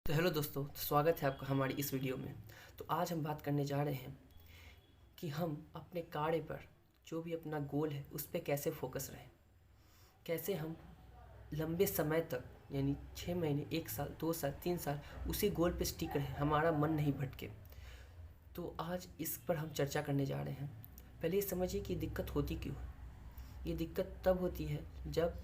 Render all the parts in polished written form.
तो हेलो दोस्तों, स्वागत है आपका हमारी इस वीडियो में। तो आज हम बात करने जा रहे हैं कि हम अपने कार्य पर जो भी अपना गोल है उस पर कैसे फोकस रहें, कैसे हम लंबे समय तक यानी 6 महीने, 1 साल, 2 साल, 3 साल उसी गोल पे स्टिक रहें, हमारा मन नहीं भटके। तो आज इस पर हम चर्चा करने जा रहे हैं। पहले ये समझिए कि दिक्कत होती क्यों है। ये दिक्कत तब होती है जब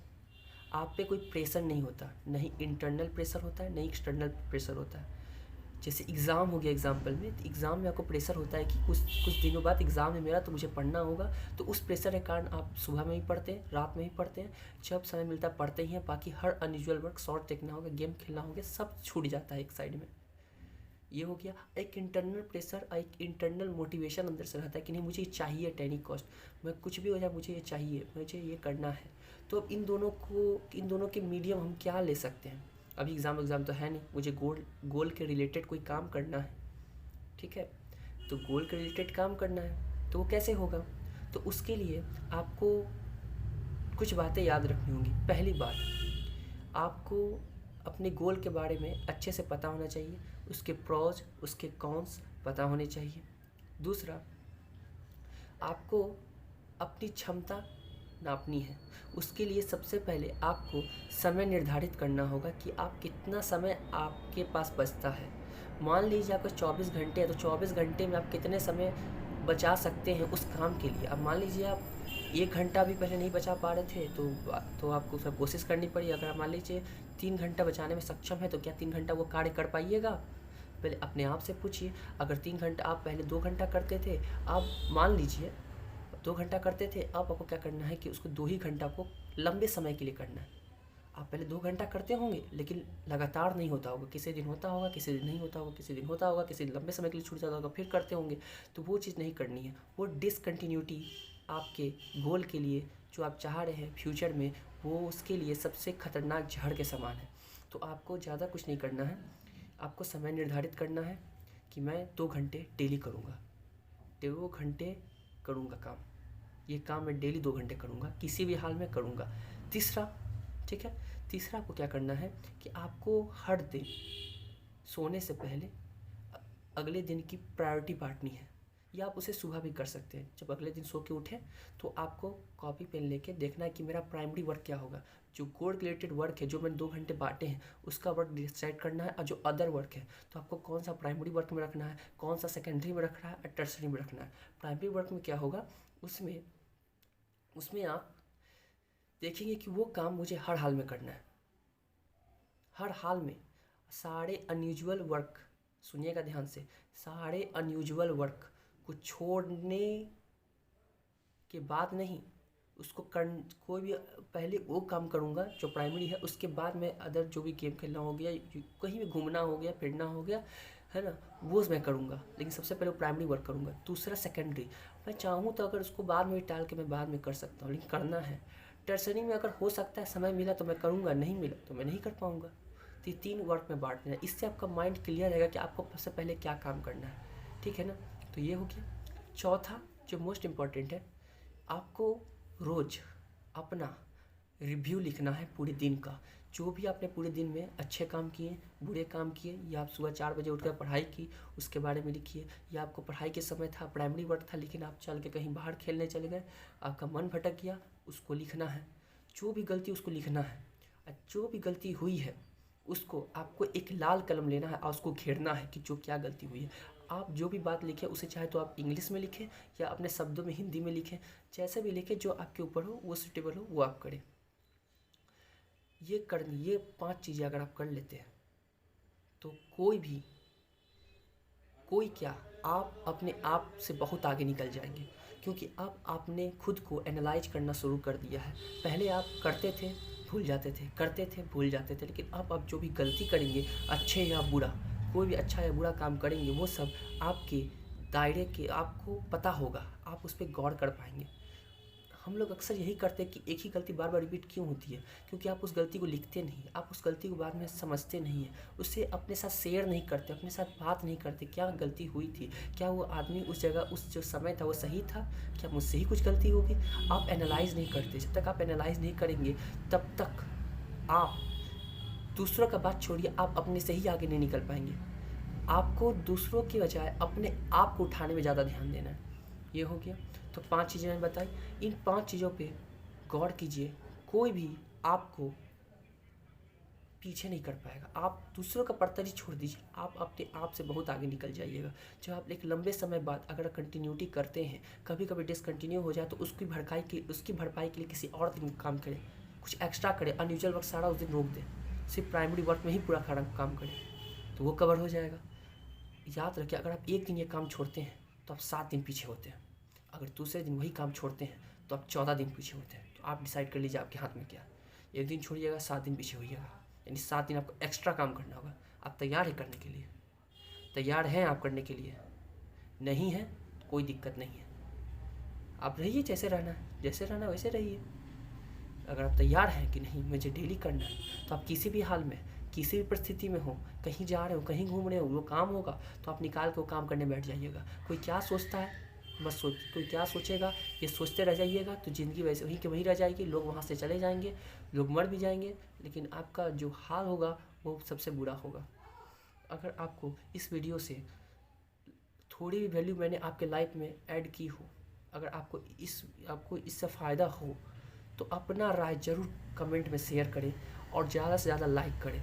आप पे कोई प्रेशर नहीं होता, नहीं इंटरनल प्रेशर होता है, नहीं एक्सटर्नल प्रेशर होता है। जैसे एग्ज़ाम हो गया, एग्जाम्पल में तो एग्ज़ाम में आपको प्रेशर होता है कि कुछ दिनों बाद एग्ज़ाम है मेरा, तो मुझे पढ़ना होगा। तो उस प्रेशर के कारण आप सुबह में भी पढ़ते हैं, रात में भी पढ़ते हैं, जब समय मिलता है पढ़ते ही हैं। बाकी हर अनयूजुअल वर्क, शॉर्ट देखना होगा, गेम खेलना होगा, सब छूट जाता है एक साइड में। ये हो गया एक इंटरनल प्रेशर, एक इंटरनल मोटिवेशन अंदर से रहता है कि नहीं मुझे ये चाहिए एट एनी कॉस्ट, मैं कुछ भी हो जाए मुझे ये चाहिए, मुझे ये करना है। तो अब इन दोनों के मीडियम हम क्या ले सकते हैं। अभी एग्ज़ाम तो है नहीं, मुझे गोल के रिलेटेड कोई काम करना है, ठीक है। तो गोल के रिलेटेड काम करना है तो वो कैसे होगा। तो उसके लिए आपको कुछ बातें याद रखनी होंगी। पहली बात, आपको अपने गोल के बारे में अच्छे से पता होना चाहिए, उसके प्रोज उसके कॉन्स पता होने चाहिए। दूसरा, आपको अपनी क्षमता नापनी है। उसके लिए सबसे पहले आपको समय निर्धारित करना होगा कि आप कितना समय आपके पास बचता है। मान लीजिए आपका 24 घंटे है, तो 24 घंटे में आप कितने समय बचा सकते हैं उस काम के लिए। अब मान लीजिए आप 1 घंटा भी पहले नहीं बचा पा रहे थे तो आपको सब कोशिश करनी पड़ी। अगर आप मान लीजिए 3 घंटा बचाने में सक्षम है तो क्या 3 घंटा वो कार्य कर पाइएगा। पहले अपने आप से पूछिए। अगर 3 घंटा आप पहले 2 घंटा करते थे, आप मान लीजिए 2 घंटा करते थे, अब आपको क्या करना है कि उसको 2 ही घंटा को लंबे समय के लिए करना है। आप पहले 2 घंटा करते होंगे लेकिन लगातार नहीं होता होगा, किसी दिन होता होगा, किसी दिन नहीं होता होगा, किसी दिन होता होगा, किसी दिन लंबे समय के लिए छूट जाता होगा, फिर करते होंगे। तो वो चीज़ नहीं करनी है। वो डिसकंटिन्यूटी आपके गोल के लिए जो आप चाह रहे हैं फ्यूचर में, वो उसके लिए सबसे खतरनाक जहर के समान है। तो आपको ज़्यादा कुछ नहीं करना है। आपको समय निर्धारित करना है कि मैं 2 घंटे डेली करूँगा, 2 घंटे करूँगा काम, ये काम मैं डेली 2 घंटे करूँगा, किसी भी हाल में करूँगा। तीसरा, ठीक है, तीसरा आपको क्या करना है कि आपको हर दिन सोने से पहले अगले दिन की प्रायोरिटी बांटनी है। या आप उसे सुबह भी कर सकते हैं। जब अगले दिन सो के उठें तो आपको कॉपी पेन लेके देखना है कि मेरा प्राइमरी वर्क क्या होगा। जो गोल रिलेटेड वर्क है, जो मैंने 2 घंटे बांटे हैं, उसका वर्क डिसाइड करना है। और जो अदर वर्क है तो आपको कौन सा प्राइमरी वर्क में रखना है, कौन सा सेकेंडरी में रखना है और टर्सरी में रखना है। प्राइमरी वर्क में क्या होगा, उसमें आप देखेंगे कि वो काम मुझे हर हाल में करना है, हर हाल में। सारे अनयूजुअल वर्क, सुनिएगा ध्यान से, सारे अनयूजुअल वर्क को छोड़ने के बाद नहीं, उसको कोई भी पहले वो काम करूँगा जो प्राइमरी है, उसके बाद मैं अदर जो भी गेम खेलना हो गया, कहीं भी घूमना हो गया, फिरना हो गया, है ना, वो मैं करूँगा। लेकिन सबसे पहले प्राइमरी वर्क करूँगा। दूसरा सेकेंडरी, मैं चाहूँ तो अगर उसको बाद में टाल के मैं बाद में कर सकता हूँ, लेकिन करना है। टर्सरी में अगर हो सकता है, समय मिला तो मैं करूँगा, नहीं मिला तो मैं नहीं कर पाऊँगा। तो ये 3 वर्क में बांट देना, इससे आपका माइंड क्लियर रहेगा कि आपको सबसे पहले क्या काम करना है, ठीक है ना। तो ये हो गया। चौथा जो मोस्ट इम्पॉर्टेंट है, आपको रोज़ अपना रिव्यू लिखना है पूरे दिन का। जो भी आपने पूरे दिन में अच्छे काम किए, बुरे काम किए, या आप सुबह 4 बजे उठकर पढ़ाई की उसके बारे में लिखिए, या आपको पढ़ाई के समय था, प्राइमरी वर्क था, लेकिन आप चल के कहीं बाहर खेलने चले गए, आपका मन भटक गया, उसको लिखना है। जो भी गलती उसको लिखना है, और जो भी गलती हुई है उसको आपको एक लाल कलम लेना है और उसको घेरना है कि जो क्या गलती हुई है। आप जो भी बात लिखें उसे चाहे तो आप इंग्लिश में लिखें या अपने शब्दों में हिंदी में लिखें, जैसे भी लिखें, जो आपके ऊपर हो, वो सूटेबल हो, वो आप करें। ये 5 चीज़ें अगर आप कर लेते हैं तो कोई क्या, आप अपने आप से बहुत आगे निकल जाएंगे। क्योंकि अब आपने खुद को एनालाइज करना शुरू कर दिया है। पहले आप करते थे, भूल जाते थे, करते थे, भूल जाते थे, लेकिन अब जो भी गलती करेंगे, अच्छे या बुरा, कोई भी अच्छा या बुरा काम करेंगे, वो सब आपके दायरे के, आपको पता होगा, आप उस पर गौर कर पाएंगे। हम लोग अक्सर यही करते हैं कि एक ही गलती बार बार रिपीट क्यों होती है, क्योंकि आप उस गलती को लिखते नहीं, आप उस गलती को बाद में समझते नहीं हैं, उससे अपने साथ शेयर नहीं करते, अपने साथ बात नहीं करते, क्या गलती हुई थी, क्या वो आदमी उस जगह, उस जो समय था वो सही था, क्या मुझसे ही कुछ गलती होगी। आप एनालाइज़ नहीं करते। जब तक आप एनालाइज़ नहीं करेंगे तब तक आप दूसरों का बात छोड़िए, आप अपने से ही आगे नहीं निकल पाएंगे। आपको दूसरों की बजाय अपने आप को उठाने में ज़्यादा ध्यान देना है। ये हो गया। तो 5 चीज़ें मैंने बताई, इन 5 चीज़ों पे गौर कीजिए। कोई भी आपको पीछे नहीं कर पाएगा। आप दूसरों का परतरी छोड़ दीजिए, आप अपने आप से बहुत आगे निकल जाइएगा। जब आप एक लंबे समय बाद अगर कंटिन्यूटी करते हैं, कभी कभी डिसकंटिन्यू हो जाए तो उसकी भरपाई के लिए किसी और दिन काम करें, कुछ एक्स्ट्रा करें, अनयूजुअल वर्क सारा उस दिन रोक दें, सिर्फ प्राइमरी वर्क में ही पूरा काम करें, तो वो कवर हो जाएगा। याद रखिए, अगर आप एक दिन ये काम छोड़ते हैं तो आप 7 दिन पीछे होते हैं। अगर दूसरे दिन वही काम छोड़ते हैं तो आप 14 दिन पीछे होते हैं। तो आप डिसाइड कर लीजिए आपके हाथ में क्या। एक दिन छोड़िएगा, 7 दिन पीछे होइएगा, यानी 7 दिन आपको एक्स्ट्रा काम करना होगा। आप तैयार हैं करने के लिए? तैयार हैं आप करने के लिए? नहीं है कोई दिक्कत नहीं है, आप रहिए जैसे रहना है वैसे रहिए। अगर आप तैयार हैं कि नहीं मुझे डेली करना है, तो आप किसी भी हाल में, किसी भी परिस्थिति में हो, कहीं जा रहे हो, कहीं घूम रहे हो, वो काम होगा तो आप निकाल के वो काम करने बैठ जाइएगा। कोई क्या सोचता है मत सोच, कोई क्या सोचेगा ये सोचते रह जाइएगा तो ज़िंदगी वैसे वहीं की वहीं रह जाएगी। लोग वहाँ से चले जाएंगे, लोग मर भी जाएंगे, लेकिन आपका जो हाल होगा वो सबसे बुरा होगा। अगर आपको इस वीडियो से थोड़ी भी वैल्यू मैंने आपके लाइफ में ऐड की हो, अगर आपको इससे फ़ायदा हो, तो अपना राय ज़रूर कमेंट में शेयर करें और ज़्यादा से ज़्यादा लाइक करें।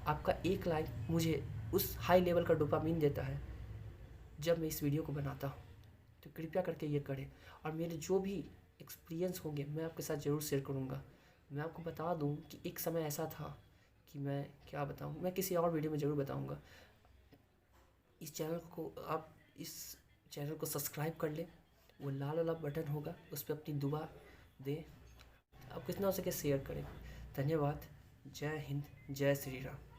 आपका एक लाइक मुझे उस हाई लेवल का डोपामिन देता है जब मैं इस वीडियो को बनाता हूँ। तो कृपया करके ये करें, और मेरे जो भी एक्सपीरियंस होंगे मैं आपके साथ ज़रूर शेयर करूँगा। मैं आपको बता दूँ कि एक समय ऐसा था कि मैं क्या बताऊँ, मैं किसी और वीडियो में ज़रूर बताऊँगा। इस चैनल को सब्सक्राइब कर लें, वो लाल वाला बटन होगा उस पर अपनी दुआ दें, आप कितना हो सके शेयर करें। धन्यवाद। जय हिंद, जय श्री राम।